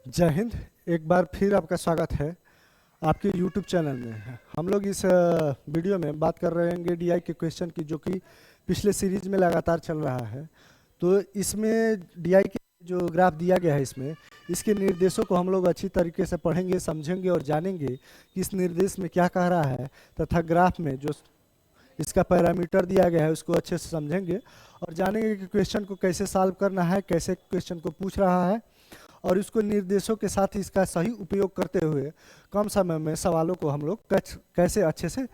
जय हिंद। एक बार फिर आपका स्वागत है आपके YouTube चैनल में। हम लोग इस वीडियो में बात कर रहे हैं डीआई के क्वेश्चन की, जो कि पिछले सीरीज में लगातार चल रहा है। तो इसमें डीआई के जो ग्राफ दिया गया है, इसके निर्देशों को हम लोग अच्छी तरीके से पढ़ेंगे, समझेंगे और जानेंगे कि इस निर्देश में क्या कह रहा है, तथा ग्राफ में जो इसका पैरामीटर दिया गया है उसको अच्छे से समझेंगे और जानेंगे कि क्वेश्चन को कैसे सॉल्व करना है, कैसे क्वेश्चन को पूछ रहा है, और इसको निर्देशों के साथ इसका सही उपयोग करते हुए कम समय में सवालों को हम लोग कैसे अच्छे से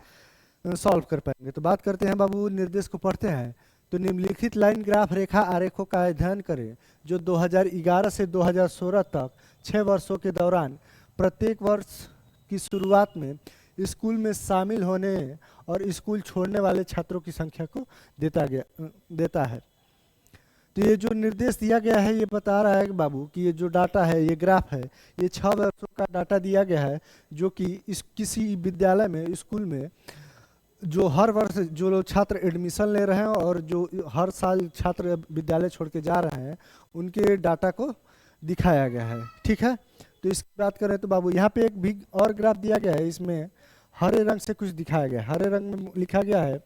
सॉल्व कर पाएंगे। तो बात करते हैं बाबू, निर्देश को पढ़ते हैं। तो निम्नलिखित लाइन ग्राफ रेखा आरेखों का अध्ययन करें जो 2011 से 2016 तक 6 वर्षों के दौरान प्रत्येक वर्ष की शुरुआत में स्कूल में शामिल होने और स्कूल छोड़ने वाले छात्रों की संख्या को देता है। तो ये जो निर्देश दिया गया है ये बता रहा है कि बाबू कि ये जो डाटा है, ये ग्राफ है, ये 6 वर्षों का डाटा दिया गया है, जो कि इस किसी विद्यालय में, स्कूल में जो हर वर्ष जो लोग छात्र एडमिशन ले रहे हैं और जो हर साल छात्र विद्यालय छोड़ के जा रहे हैं, उनके डाटा को दिखाया गया है। ठीक है, तो इसकी बात करें तो बाबू यहाँ पे एक भी और ग्राफ दिया गया है। इसमें हरे रंग से कुछ दिखाया गया है। हरे रंग में लिखा गया है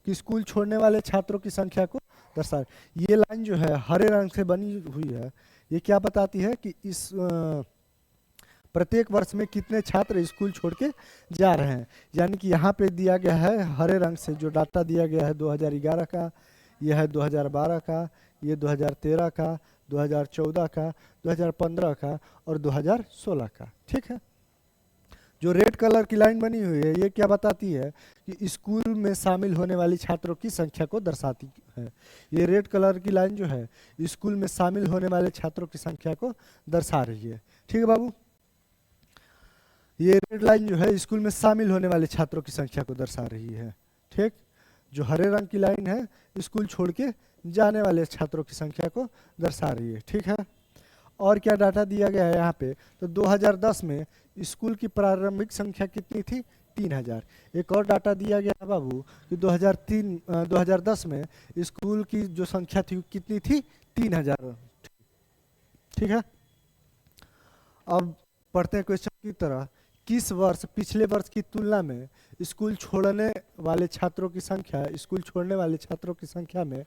कि स्कूल छोड़ने वाले छात्रों की संख्या को दर्शा। ये लाइन जो है हरे रंग से बनी हुई है, ये क्या बताती है कि इस प्रत्येक वर्ष में कितने छात्र स्कूल छोड़ के जा रहे हैं। यानी कि यहाँ पे दिया गया है हरे रंग से जो डाटा दिया गया है 2011 का, यह है 2012 का, ये 2013 का, 2014 का, 2015 का और 2016 का। ठीक है, जो रेड कलर की लाइन बनी हुई है ये क्या बताती है कि स्कूल में शामिल होने वाली छात्रों की संख्या को दर्शाती है। ये रेड कलर की लाइन जो है स्कूल में शामिल होने वाले छात्रों की संख्या को दर्शा रही है। ठीक है बाबू, ये रेड लाइन जो है स्कूल में शामिल होने वाले छात्रों की संख्या को दर्शा रही है। ठीक, जो हरे रंग की लाइन है स्कूल छोड़ के जाने वाले छात्रों की संख्या को दर्शा रही है। ठीक है, और क्या डाटा दिया गया है यहाँ पे, तो 2010 में स्कूल की प्रारंभिक संख्या कितनी थी? 3000। एक और डाटा दिया गया है बाबू कि 2010 में स्कूल की जो संख्या थी कितनी थी? 3000। ठीक है, अब पढ़ते हैं क्वेश्चन की तरह। किस वर्ष पिछले वर्ष की तुलना में स्कूल छोड़ने वाले छात्रों की संख्या, स्कूल छोड़ने वाले छात्रों की संख्या में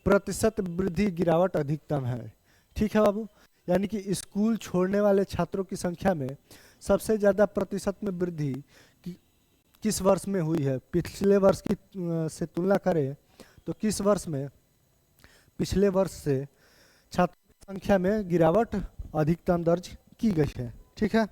प्रतिशत वृद्धि गिरावट अधिकतम है? ठीक है बाबू, यानी कि स्कूल छोड़ने वाले छात्रों की संख्या में सबसे ज़्यादा प्रतिशत में वृद्धि किस वर्ष में हुई है? पिछले वर्ष की से तुलना करें तो किस वर्ष में पिछले वर्ष से छात्रों की संख्या में गिरावट अधिकतम दर्ज की गई है? ठीक है,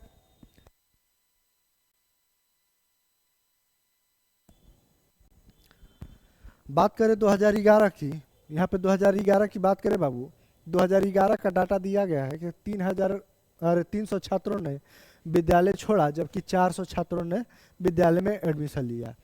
बात करें 2011 की। यहाँ पे 2011 की बात करें बाबू, 2011 का डाटा दिया गया है कि 300 छात्रों ने विद्यालय छोड़ा, जबकि 400 छात्रों ने विद्यालय में एडमिशन लिया।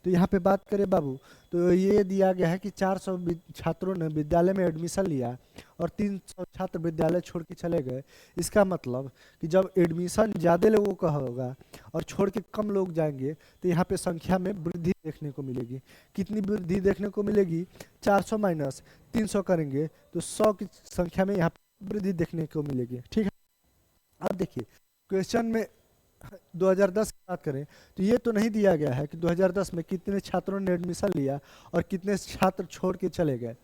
तो यहाँ पे बात करें बाबू तो ये दिया गया है कि 400 छात्रों ने विद्यालय में एडमिशन लिया और 300 छात्र विद्यालय छोड़ के चले गए। इसका मतलब कि जब एडमिशन ज़्यादा लोगों का होगा और छोड़ के कम लोग जाएंगे तो यहाँ पे संख्या में वृद्धि देखने को मिलेगी। कितनी वृद्धि देखने को मिलेगी? 400 माइनस 300 करेंगे तो 100 की संख्या में यहाँ पे वृद्धि देखने को मिलेगी। ठीक है, अब देखिए क्वेश्चन में 2010 की बात करें तो ये तो नहीं दिया गया है कि 2010 में कितने छात्रों ने एडमिशन लिया और कितने छात्र छोड़ के चले गए।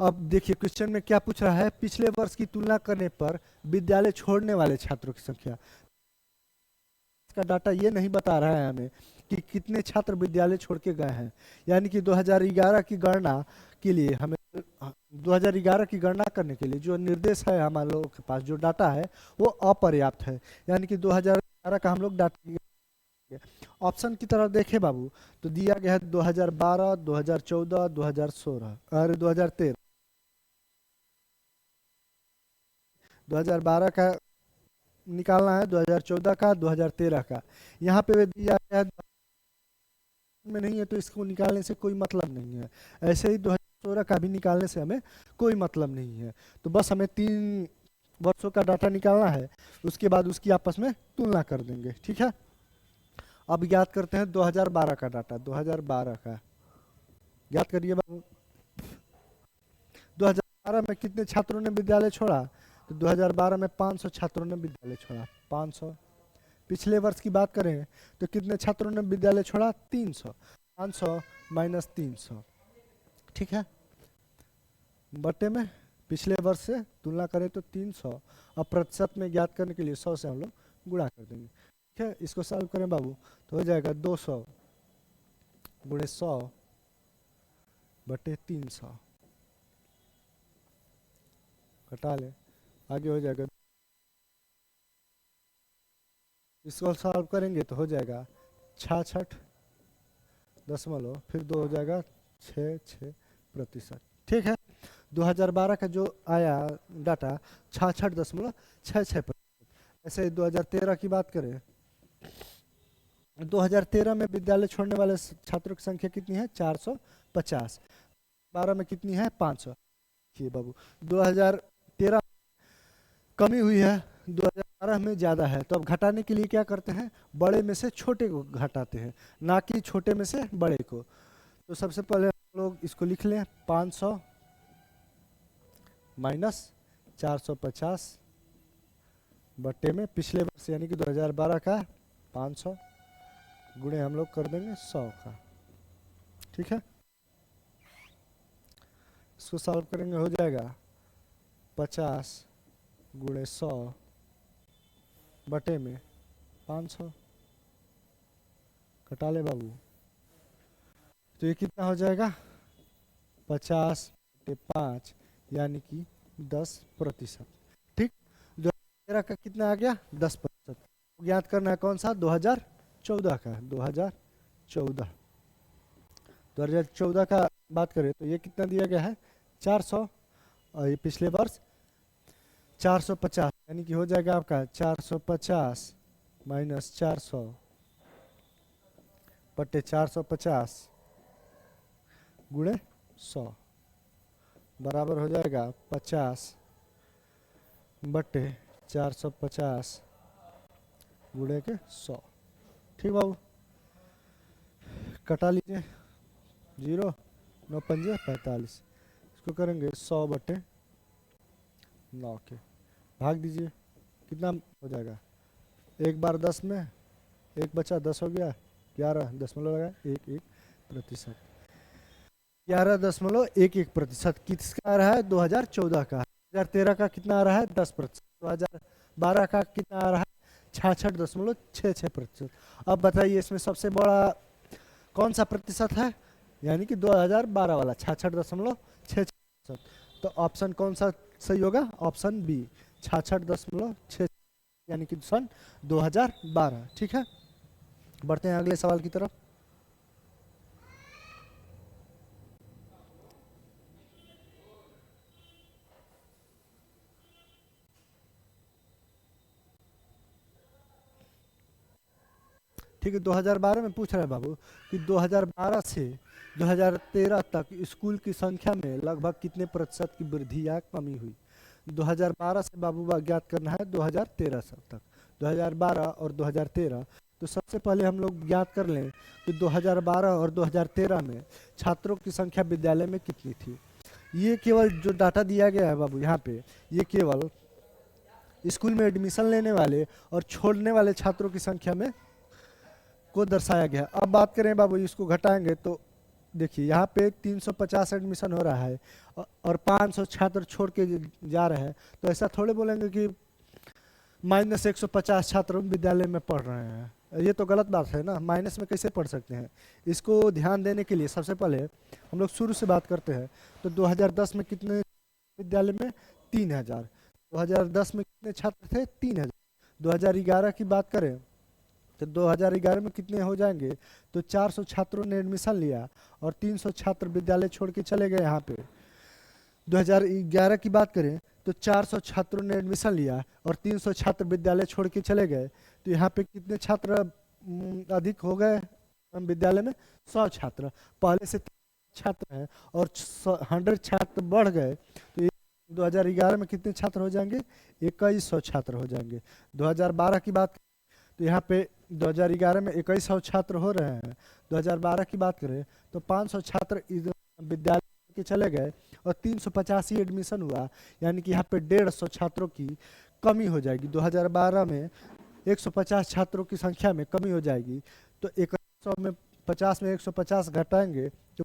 अब देखिए क्वेश्चन में क्या पूछ रहा है, पिछले वर्ष की तुलना करने पर विद्यालय छोड़ने वाले छात्रों की संख्या। इसका डाटा ये नहीं बता रहा है हमें कि कितने छात्र विद्यालय छोड़ के गए हैं। यानी कि 2011 की गणना के लिए हमें 2011 की गणना करने के लिए जो निर्देश है हमारे लोगों के पास, जो डाटा है वो अपर्याप्त है। यानी कि 2011 का हम लोग डाटा ऑप्शन की तरफ देखें बाबू तो दिया गया है 2012, 2014, 2016 और 2013। 2012 का निकालना है, 2014 का, 2013 का। यहाँ पे दिया गया है में नहीं है तो इसको निकालने से कोई मतलब नहीं है। ऐसे ही 2016 का भी निकालने से हमें कोई मतलब नहीं है। तो बस हमें 3 वर्षों का डाटा निकालना है, उसके बाद उसकी आपस में तुलना कर देंगे। ठीक है, अब याद करते हैं 2012 का डाटा। 2012 का याद करिए बाबू, 2012 में कितने छात्रों ने विद्यालय छोड़ा? तो 2012 में 500 छात्रों ने विद्यालय छोड़ा, 500। पिछले वर्ष की बात करें तो कितने छात्रों ने विद्यालय छोड़ा, 300। 500 माइनस 300, ठीक है, बटे में पिछले वर्ष से तुलना करें तो 300, और प्रतिशत में ज्ञात करने के लिए 100 से हम लोग गुणा कर देंगे, ठीक है। इसको सॉल्व करें बाबू तो हो जाएगा 200 गुणे 100 बटे 300, घटा ले, आगे हो जाएगा, इसको सॉल्व करेंगे तो हो जाएगा 66.5, फिर 2 हो जाएगा 66%, ठीक है। 2012 का जो आया डाटा 66.66%। ऐसे 2013 की बात करें, 2013 में विद्यालय छोड़ने वाले छात्रों की संख्या कितनी है, 450। 12 में कितनी है, 500। ये बाबू 2013 कमी हुई है, 2012 में ज़्यादा है, तो अब घटाने के लिए क्या करते हैं, बड़े में से छोटे को घटाते हैं, ना कि छोटे में से बड़े को। तो सबसे पहले हम लोग इसको लिख लें, 500 माइनस 450 बट्टे में पिछले वर्ष यानी कि 2012 का 500 गुणे हम लोग कर देंगे 100 का, ठीक है। इसको सॉल्व करेंगे हो जाएगा 50 गुणे 100 बटे में 500, घटा ले बाबू, तो ये कितना हो जाएगा, 50 बटे 5 यानी कि 10%, ठीक। 2013 का कितना आ गया, 10%। ज्ञात करना है कौन सा, 2014 का, 2014 का बात करें तो ये कितना दिया गया है, 400, और ये पिछले वर्ष 450, यानी कि हो जाएगा आपका 450 माइनस 400 बटे 450 गुणे 100 बराबर हो जाएगा 50 बटे 450 गुणे के 100, ठीक बाबू। कटा लीजिए, 0 9 पंजे 45, इसको करेंगे 100 बटे 9 के, भाग दीजिए, कितना हो जाएगा, 1 बार 10 में 1 बचा 10 हो गया, 11.11%, 11.11%। किसका आ रहा है, 2014 का। 2013 का कितना आ रहा है, 10%। 2012 का कितना आ रहा है, 66.66%। अब बताइए इसमें सबसे बड़ा कौन सा प्रतिशत है, यानी कि 2012 वाला 66.66%। तो ऑप्शन कौन सा सही होगा, ऑप्शन बी 66.6, यानी कि सन 2012, ठीक है। बढ़ते हैं अगले सवाल की तरफ। ठीक है, 2012 में पूछ रहा है बाबू कि 2012 से 2013 तक स्कूल की संख्या में लगभग कितने प्रतिशत की वृद्धि या कमी हुई। 2012 से बाबू ज्ञात करना है 2013 तक, 2012 और 2013। तो सबसे पहले हम लोग ज्ञात कर लें कि 2012 और 2013 में छात्रों की संख्या विद्यालय में कितनी थी। ये केवल जो डाटा दिया गया है बाबू यहाँ पे, ये केवल स्कूल में एडमिशन लेने वाले और छोड़ने वाले छात्रों की संख्या में को दर्शाया गया। अब बात करें बाबू, इसको घटाएंगे तो देखिए यहाँ पे 350 एडमिशन हो रहा है और 500 छात्र छोड़ के जा रहे हैं, तो ऐसा थोड़े बोलेंगे कि माइनस 150 छात्र विद्यालय में पढ़ रहे हैं, ये तो गलत बात है ना, माइनस में कैसे पढ़ सकते हैं। इसको ध्यान देने के लिए सबसे पहले हम लोग शुरू से बात करते हैं। तो 2010 में कितने विद्यालय में, 3000। 2010 में कितने छात्र थे, 3000। 2011 की बात करें तो 2011 में कितने हो जाएंगे, तो 400 छात्रों ने एडमिशन लिया और 300 छात्र विद्यालय छोड़ के चले गए। यहाँ पे 2011 की बात करें तो 400 छात्रों ने एडमिशन लिया और 300 छात्र विद्यालय छोड़ के चले गए, तो यहाँ पे कितने छात्र अधिक हो गए विद्यालय में, 100 छात्र। पहले से छात्र हैं और 100 छात्र बढ़ गए, तो 2011 में कितने छात्र हो जाएंगे, 2100 छात्र हो जाएंगे। 2012 की बात तो यहाँ पे 2011 में 2100 छात्र हो रहे हैं। 2012 की बात करें तो 500 छात्र विद्यालय के चले गए और 385 एडमिशन हुआ, यानी कि यहाँ पे 150 छात्रों की कमी हो जाएगी। 2012 में 150 छात्रों की संख्या में कमी हो जाएगी, तो 100 में 50 में 150 घटाएंगे तो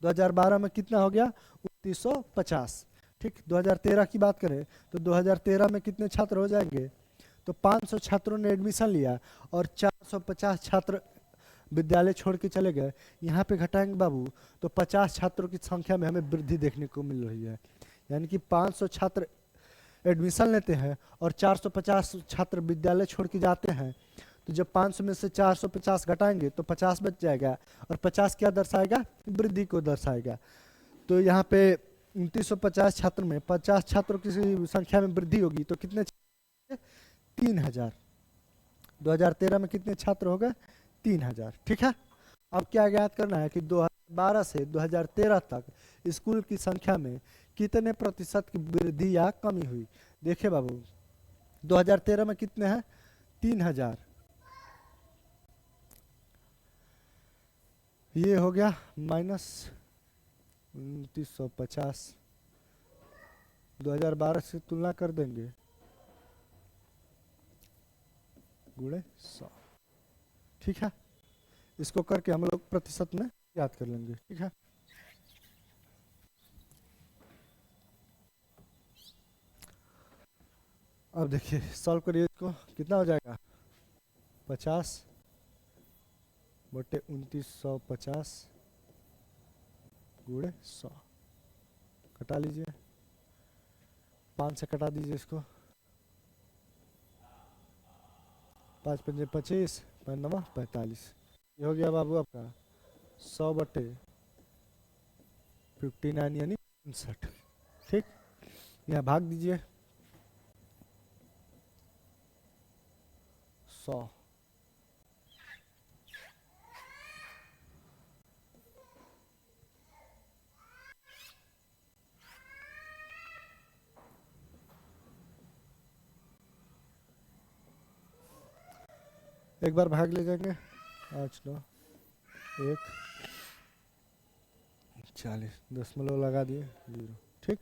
2012 में कितना हो गया 2950। ठीक, 2013 की बात करें तो 2013 में कितने छात्र हो जाएंगे, तो 500 छात्रों ने एडमिशन लिया और 450 छात्र विद्यालय छोड़ के चले गए। यहाँ पे घटाएंगे बाबू तो 50 छात्रों की संख्या में हमें वृद्धि देखने को मिल रही है, यानी कि 500 छात्र एडमिशन लेते हैं और 450 छात्र विद्यालय छोड़ के जाते हैं। तो जब 500 में से 450 घटाएंगे तो 50 बच जाएगा, और 50 क्या दर्शाएगा, वृद्धि को दर्शाएगा। तो यहाँ पे 2950 छात्र में 50 छात्रों की संख्या में वृद्धि होगी तो कितने, 3000। 2013 में कितने छात्र हो गए, 3000। ठीक है, अब क्या याद करना है कि 2012 से 2013 तक स्कूल की संख्या में कितने प्रतिशत की वृद्धि या कमी हुई। देखिए बाबू 2013 में कितने हैं, 3000, ये हो गया माइनस 2950, 2012 से तुलना कर देंगे, गुणे 100। ठीक है, इसको करके हम लोग प्रतिशत में याद कर लेंगे। ठीक है, अब देखिए सॉल्व करिए इसको, कितना हो जाएगा, 50 बटे 2950 गुणे 100, कटा लीजिए, 5 से कटा दीजिए इसको, 5 पंजे 25, 5 नवा 45, ये हो गया बाबू आपका 100 बटे 59 यानी 59। ठीक, यहाँ भाग दीजिए 100, एक बार भाग ले जाएंगे, 8 9 1 40, दशमलव लगा दिए 0। ठीक,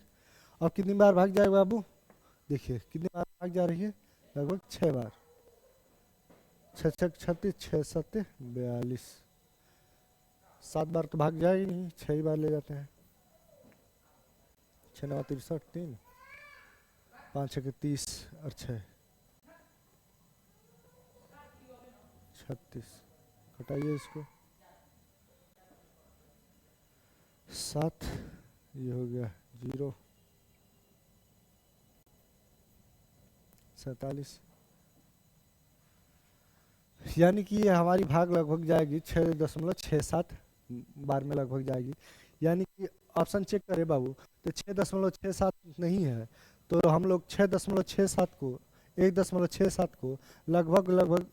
अब कितनी बार भाग जाएगा बाबू, देखिए कितनी बार भाग जा रही है, लगभग 6 बार, 6 6 36, 6 7 42, 7 बार तो भाग जाएगी नहीं, 6 ही बार ले जाते हैं, 6 9 63 3, 5 6 30 और 6 36, घटाइए इसको 7, ये हो गया 0, 47, यानी कि ये हमारी भाग लगभग जाएगी 6.67 बार में लगभग जाएगी, यानी कि ऑप्शन चेक करें बाबू तो 6.67 नहीं है, तो हम लोग 6.67 को 1.67 को लगभग लगभग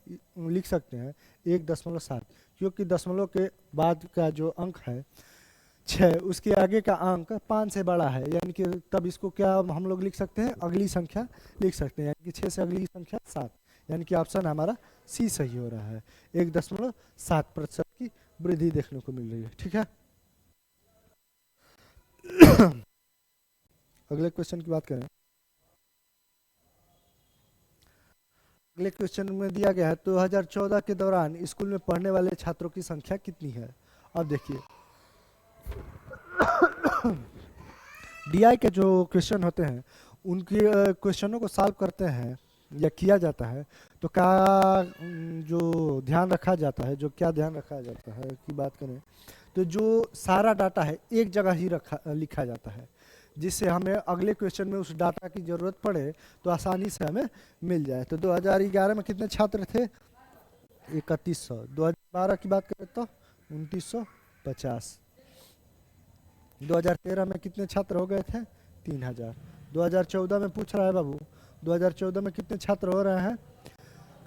लिख सकते हैं 1.7, क्योंकि दशमलव के बाद का जो अंक है 6, उसके आगे का अंक 5 से बड़ा है, यानी कि तब इसको क्या हम लोग लिख सकते हैं, अगली संख्या लिख सकते हैं, यानी कि 6 से अगली संख्या 7, यानी कि ऑप्शन हमारा सी सही हो रहा है, 1.7% की वृद्धि देखने को मिल रही है। ठीक है, अगले क्वेश्चन की बात करें, अगले क्वेश्चन में दिया गया है 2014 के दौरान स्कूल में पढ़ने वाले छात्रों की संख्या कितनी है। अब देखिए डीआई के जो क्वेश्चन होते हैं उनके क्वेश्चनों को सॉल्व करते हैं या किया जाता है तो क्या जो ध्यान रखा जाता है, जो क्या ध्यान रखा जाता है की बात करें तो जो सारा डाटा है एक जगह ही लिखा जाता है, जिससे हमें अगले क्वेश्चन में उस डाटा की ज़रूरत पड़े तो आसानी से हमें मिल जाए। तो 2011 में कितने छात्र थे, 3100। 2012 की बात करें तो 2950। 2013 में कितने छात्र हो गए थे, 3000। 2014 में पूछ रहा है बाबू 2014 में कितने छात्र हो रहे हैं,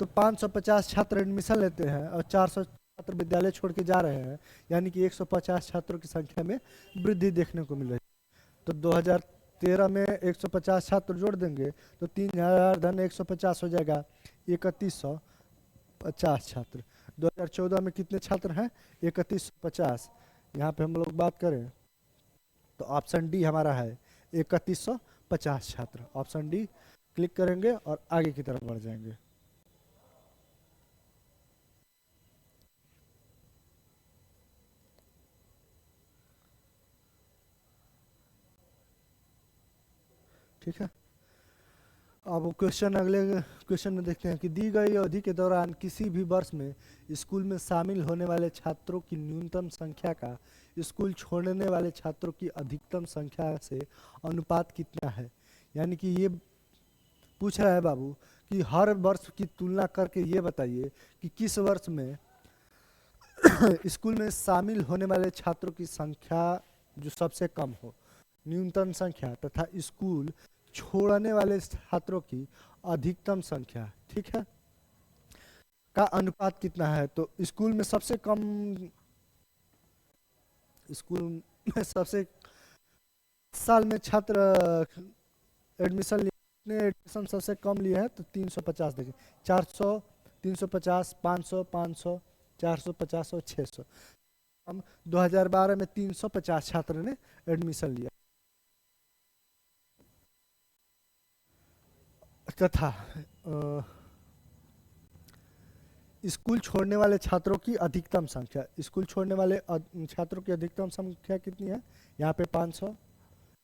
तो 550 छात्र एडमिशन लेते हैं और 400 छात्र विद्यालय छोड़ के जा रहे हैं, यानी कि 150 छात्रों की संख्या में वृद्धि देखने को मिल रही है। तो 2013 में 150 छात्र जोड़ देंगे तो 3000 धन 150 हो जाएगा, 3150 छात्र। 2014 में कितने छात्र हैं? 3150। यहाँ पे हम लोग बात करें तो ऑप्शन डी हमारा है 3150 छात्र। ऑप्शन डी क्लिक करेंगे और आगे की तरफ बढ़ जाएंगे। ठीक है, अब क्वेश्चन अगले क्वेश्चन में देखते हैं कि दी गई अवधि के दौरान किसी भी वर्ष में स्कूल में शामिल होने वाले छात्रों की न्यूनतम संख्या का स्कूल छोड़ने वाले छात्रों की अधिकतम संख्या से अनुपात कितना है। यानी कि ये पूछ रहा है बाबू कि हर वर्ष की तुलना करके ये बताइए कि किस वर्ष में स्कूल में शामिल होने वाले छात्रों की संख्या जो सबसे कम हो, न्यूनतम संख्या तथा स्कूल छोड़ने वाले छात्रों की अधिकतम संख्या, ठीक है, का अनुपात कितना है। तो स्कूल में सबसे कम, स्कूल में सबसे साल में छात्र एडमिशन लिए, एडमिशन सबसे कम लिए हैं तो 350। देखिए 400, 350, 500, 500, 450 और 600। हम 2012 में 350 छात्र ने एडमिशन लिया तथा स्कूल छोड़ने वाले छात्रों की अधिकतम संख्या, स्कूल छोड़ने वाले छात्रों की अधिकतम संख्या कितनी है? यहाँ पे 500,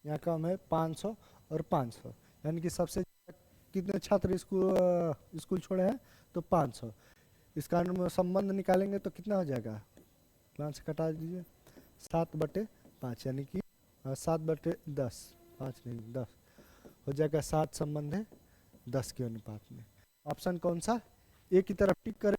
यहाँ कम है 500 और 500। यानी कि सबसे कितने छात्र स्कूल छोड़े हैं? तो 500। इसका संबंध निकालेंगे तो कितना हो जाएगा? 5 से कटा दीजिए, 7/5 यानी कि 7/10, 5 नहीं 10 हो जाएगा। 7 संबंध है 10 के अनुपात में। ऑप्शन कौन सा? ए की तरफ टिक करें।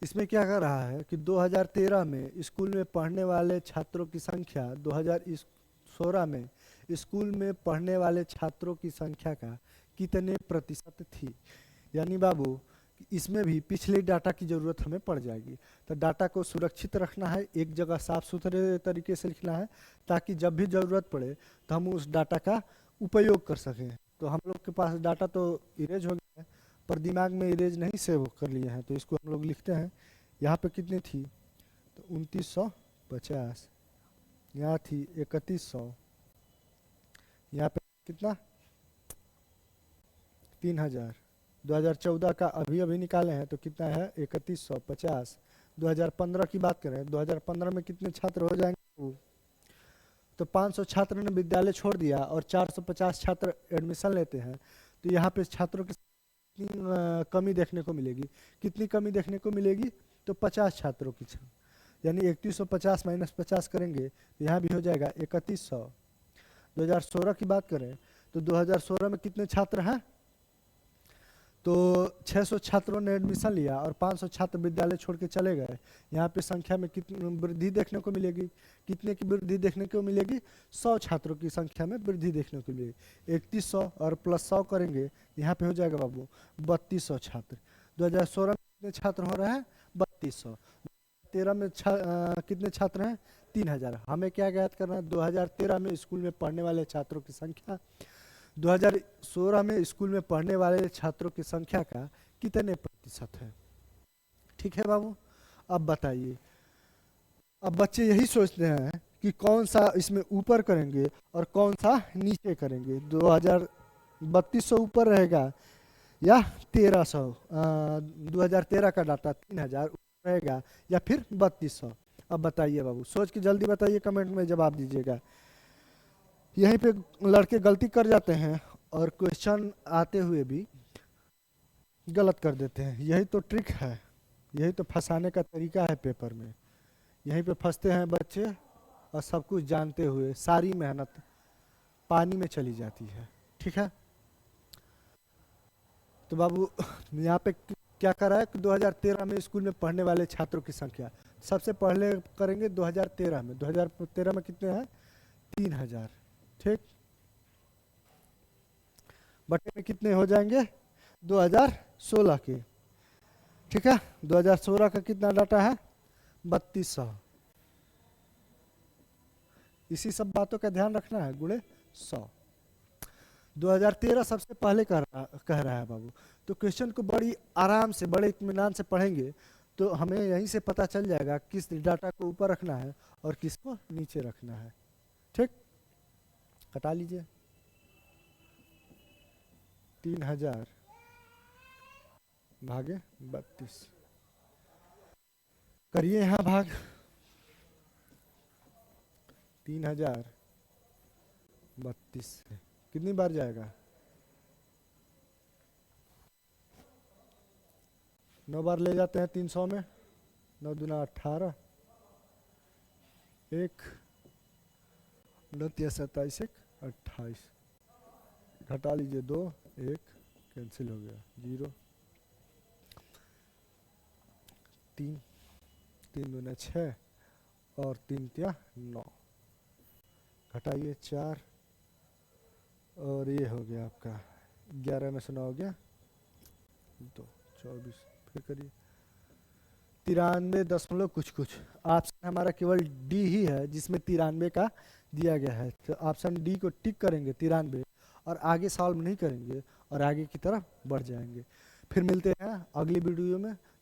इसमें क्या कर रहा है कि 2013 में स्कूल में पढ़ने वाले छात्रों की संख्या 2016 में स्कूल में पढ़ने वाले छात्रों की संख्या का कितने प्रतिशत थी। यानी बाबू इसमें भी पिछले डाटा की ज़रूरत हमें पड़ जाएगी। तो डाटा को सुरक्षित रखना है, एक जगह साफ सुथरे तरीके से लिखना है ताकि जब भी ज़रूरत पड़े तो हम उस डाटा का उपयोग कर सकें। तो हम लोग के पास डाटा तो इरेज हो गया है पर दिमाग में इरेज नहीं सेव कर लिए हैं, तो इसको हम लोग लिखते हैं। यहाँ पे कितनी थी? तो 2950। यहाँ थी 3100। यहाँ पे कितना? 3000। 2014 का अभी अभी निकाले हैं तो कितना है? 3150। 2015 की बात करें, 2015 में कितने छात्र हो जाएंगे? तो 500 छात्र ने विद्यालय छोड़ दिया और 450 छात्र एडमिशन लेते हैं। तो यहाँ पे छात्रों की कमी देखने को मिलेगी। कितनी कमी देखने को मिलेगी? तो 50 छात्रों की। यानी 3150 माइनस 50 करेंगे तो यहाँ भी हो जाएगा 3100। 2016 की बात करें तो 2016 में कितने छात्र हैं? तो 600 छात्रों ने एडमिशन लिया और 500 छात्र विद्यालय छोड़ के चले गए। यहाँ पे संख्या में कितनी वृद्धि देखने को मिलेगी? कितने की वृद्धि देखने को मिलेगी? 100 छात्रों की संख्या में वृद्धि देखने को मिलेगी। 3100 और प्लस 100 करेंगे यहाँ पे हो जाएगा बाबू 3200 छात्र। 2016 में कितने छात्र हो रहे हैं? 3200। 13 में कितने छात्र हैं? 3000। हमें क्या ज्ञात करना है? 2013 में स्कूल में पढ़ने वाले छात्रों की संख्या 2016 में स्कूल में पढ़ने वाले छात्रों की संख्या का कितने प्रतिशत है। ठीक है बाबू, अब बताइए। अब बच्चे यही सोचते हैं कि कौन सा इसमें ऊपर करेंगे और कौन सा नीचे करेंगे। 3200 ऊपर रहेगा या 1300? 2013 का डाटा 3000 ऊपर रहेगा या फिर 3200? अब बताइए बाबू, सोच के जल्दी बताइए, कमेंट में जवाब दीजिएगा। यहीं पे लड़के गलती कर जाते हैं और क्वेश्चन आते हुए भी गलत कर देते हैं। यही तो ट्रिक है, यही तो फंसाने का तरीका है पेपर में। यहीं पे फंसते हैं बच्चे और सब कुछ जानते हुए सारी मेहनत पानी में चली जाती है। ठीक है, तो बाबू यहाँ पे क्या करा है कि 2013 में स्कूल में पढ़ने वाले छात्रों की संख्या सबसे पहले करेंगे 2013 में। 2013 में कितने हैं? 3000। ठीक, बटे में कितने हो जाएंगे? 2016 के। ठीक है, 2016 का कितना डाटा है? 3200। इसी सब बातों का ध्यान रखना है, गुणे 100। 2013 सबसे पहले कह रहा है बाबू। तो क्वेश्चन को बड़ी आराम से, बड़े इत्मीनान से पढ़ेंगे तो हमें यहीं से पता चल जाएगा किस डाटा को ऊपर रखना है और किसको नीचे रखना है। ठीक, हटा लीजिए। 3000 भागे 32, करिए यहाँ भाग। 3032 से कितनी बार जाएगा? 9 बार ले जाते हैं 300 में, 9 दूना 18, 1 9 तिया 27, 1 28, घटा लीजिए 2, 1 कैंसिल हो गया, 0, 3 3 दूना 6 और 3 तिया 9, घटाइए 4 और ये हो गया आपका 11 में से 9 हो गया 2, 24, फिर करिए 93 दशमलव कुछ कुछ। ऑप्शन हमारा केवल डी ही है जिसमें 93 का दिया गया है, तो ऑप्शन डी को टिक करेंगे 93 और आगे सॉल्व नहीं करेंगे और आगे की तरफ बढ़ जाएंगे। फिर मिलते हैं अगली वीडियो में।